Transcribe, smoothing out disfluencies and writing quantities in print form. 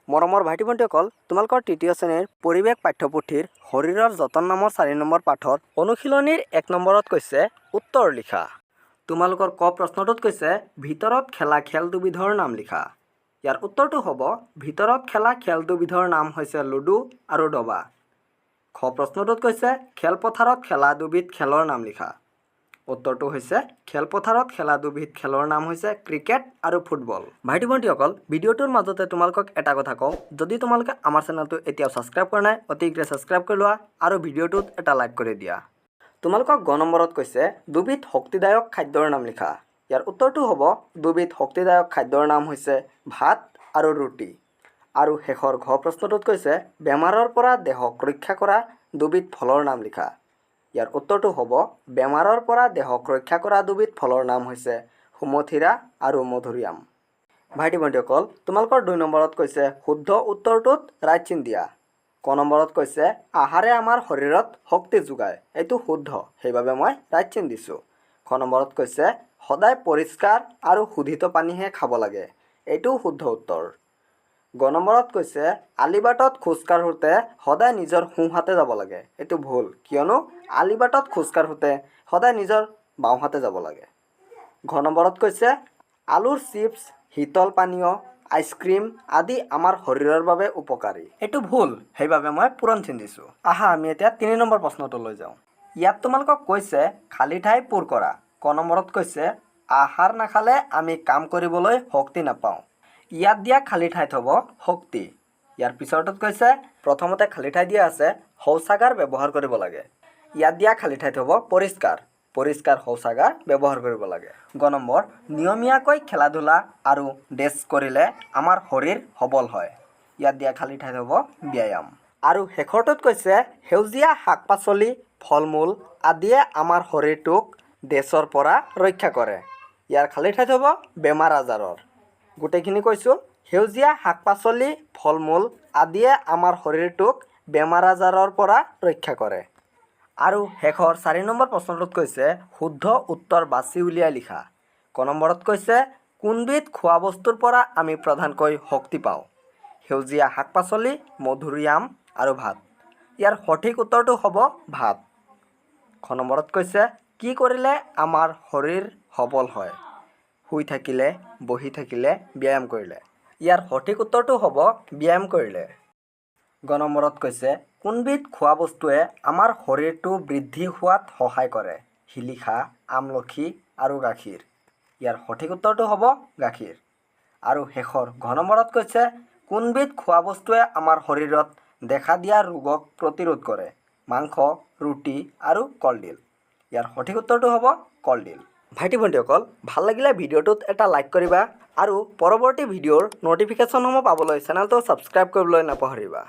মৰমৰ ভাইটি ভণ্টিসকল, তোমালোকৰ তৃতীয় শ্ৰেণীৰ পৰিৱেশ পাঠ্যপুথিৰ শৰীৰৰ যতন নামৰ 4 নম্বৰ পাঠৰ অনুশীলনীৰ 1 নম্বৰত কৈছে উত্তৰ লিখা। তোমালোকৰ ক প্ৰশ্নটোত কৈছে ভিতৰত খেলা খেল দুবিধৰ নাম লিখা। ইয়াৰ উত্তৰটো হ'ব ভিতৰত খেলা খেল দুবিধৰ নাম হৈছে লুডু আৰু দবা। খ প্ৰশ্নটোত কৈছে খেলপথাৰত খেলা দুবিধ খেলৰ নাম লিখা। উত্তৰটো হৈছে খেলপথাৰত খেলা দুবিধ খেলৰ নাম হৈছে ক্ৰিকেট আৰু ফুটবল। ভাইটি ভণ্টিসকল, ভিডিঅ'টোৰ মাজতে তোমালোকক এটা কথা কওঁ, যদি তোমালোকে আমাৰ চেনেলটো এতিয়াও ছাবস্ক্ৰাইব কৰা নাই অতি শীঘ্ৰে ছাবস্ক্ৰাইব কৰি লোৱা আৰু ভিডিঅ'টোত এটা লাইক কৰি দিয়া। তোমালোকক গ নম্বৰত কৈছে দুবিধ শক্তিদায়ক খাদ্যৰ নাম লিখা। ইয়াৰ উত্তৰটো হ'ব দুবিধ শক্তিদায়ক খাদ্যৰ নাম হৈছে ভাত আৰু ৰুটি। আৰু শেষৰ ঘ প্ৰশ্নটোত কৈছে বেমাৰৰ পৰা দেহক ৰক্ষা কৰা দুবিধ ফলৰ নাম লিখা। ইয়াৰ উত্তৰটো হ'ব বেমাৰৰ পৰা দেহক ৰক্ষা কৰা দুবিধ ফলৰ নাম হৈছে সুমথিৰা আৰু মধুৰিআম। ভাইটি ভণ্টিসকল, তোমালোকৰ 2 নম্বৰত কৈছে শুদ্ধ উত্তৰটোত ৰাইট চিন দিয়া। ক নম্বৰত কৈছে আহাৰে আমাৰ শৰীৰত শক্তি যোগায়। এইটো শুদ্ধ, সেইবাবে মই ৰাইট চিন দিছোঁ। খ নম্বৰত কৈছে সদায় পৰিষ্কাৰ আৰু শোধিত পানীহে খাব লাগে। এইটো শুদ্ধ উত্তৰ। গ নম্বৰত কৈছে আলিবাটত খোজ কাঢ়োঁতে সদায় নিজৰ সোঁ হাতে যাব লাগে। এইটো ভুল, কিয়নো আলিবাটত খোজ কাঢ়োঁতে সদায় নিজৰ বাওঁ হাতে যাব লাগে। ঘ নম্বৰত কৈছে আলুৰ চিপছ, শীতল পানীয়, আইচক্ৰীম আদি আমাৰ শৰীৰৰ বাবে উপকাৰী। এইটো ভুল, সেইবাবে মই পূৰণ চিন দিছোঁ। আহা আমি এতিয়া 3 নম্বৰ প্ৰশ্নটোলৈ যাওঁ। ইয়াত তোমালোকক কৈছে খালী ঠাই পূৰ কৰা। ক নম্বৰত কৈছে আহাৰ নাখালে আমি কাম কৰিবলৈ শক্তি নাপাওঁ। ইয়াত দিয়া খালী ঠাইত হ'ব শক্তি। ইয়াৰ পিছৰটোত কৈছে প্ৰথমতে খালী ঠাই দিয়া আছে শৌচাগাৰ ব্যৱহাৰ কৰিব লাগে। ইয়াত দিয়া খালী ঠাইত হ'ব পৰিষ্কাৰ। পৰিষ্কাৰ শৌচাগাৰ ব্যৱহাৰ কৰিব লাগে। গ নম্বৰ নিয়মীয়াকৈ খেলা ধূলা আৰু ডেস্ক কৰিলে আমাৰ শৰীৰ সবল হয়। ইয়াত দিয়া খালী ঠাইত হ'ব ব্যায়াম। আৰু শেষৰটোত কৈছে সেউজীয়া শাক পাচলি, ফল মূল আদিয়ে আমাৰ শৰীৰটোক ডেছৰ পৰা ৰক্ষা কৰে। ইয়াৰ খালী ঠাইত হ'ব বেমাৰ আজাৰৰ। গোটেইখিনি কৈছোঁ সেউজীয়া শাক পাচলি, ফল মূল আদিয়ে আমাৰ শৰীৰটোক বেমাৰ আজাৰৰ পৰা ৰক্ষা কৰে। আৰু শেষৰ 4 নম্বৰ প্ৰশ্নটোত কৈছে শুদ্ধ উত্তৰ বাছি উলিয়াই লিখা। ক নম্বৰত কৈছে কোনবিধ খোৱা বস্তুৰ পৰা আমি প্ৰধানকৈ শক্তি পাওঁ। সেউজীয়া শাক পাচলি, মধুৰিআম আৰু ভাত। ইয়াৰ সঠিক উত্তৰটো হ'ব ভাত। খ নম্বৰত কৈছে কি কৰিলে আমাৰ শৰীৰ সবল হয়। শুই থাকিলে, বহি থাকিলে, ব্যায়াম কৰিলে। ইয়াৰ সঠিক উত্তৰটো হ'ব ব্যায়াম কৰিলে। গ নম্বৰত কৈছে কোনবিধ খোৱা বস্তুৱে আমাৰ শৰীৰটো বৃদ্ধি হোৱাত সহায় কৰে। শিলিখা, আমলখি আৰু গাখীৰ। ইয়াৰ সঠিক উত্তৰটো হ'ব গাখীৰ। আৰু শেষৰ ঘ নম্বৰত কৈছে কোনবিধ খোৱা বস্তুৱে আমাৰ শৰীৰত দেখা দিয়া ৰোগক প্ৰতিৰোধ কৰে। মাংস, ৰুটি আৰু কলডিল। ইয়াৰ সঠিক উত্তৰটো হ'ব কলডিল। ভাইটি ভণ্টিসকল, ভাল লাগিলে ভিডিঅ'টোত এটা লাইক কৰিবা আৰু পৰৱৰ্তী ভিডিঅ'ৰ ন'টিফিকেশ্যনসমূহ পাবলৈ চেনেলটো ছাবস্ক্ৰাইব কৰিবলৈ নাপাহৰিবা।